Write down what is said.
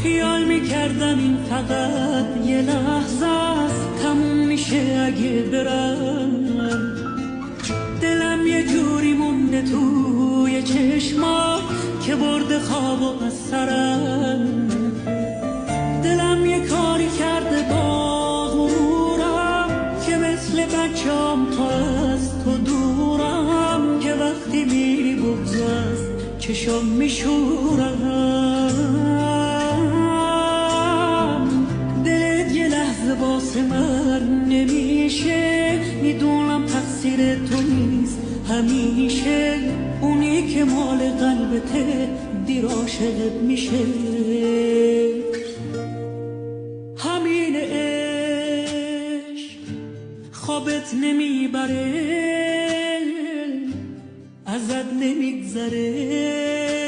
خیال میکردم این فقط یه لحظه است، تموم میشه اگه برم. دلم یه جوری مونده توی چشمات که برده خوابو از سرم. دلم یه کاری کرده با غرورم که مثل بچه‌ام تا از تو دورم، که وقتی میری بغض از چشم میشورم. دلت یه لحظه واسه من نمیشه، میدونم تقصیر تو نیست همیشه، اونی که مال قلبته دیر عاشقت میشه. همین عشق خوابت نمیبره، ازت نمیگذره،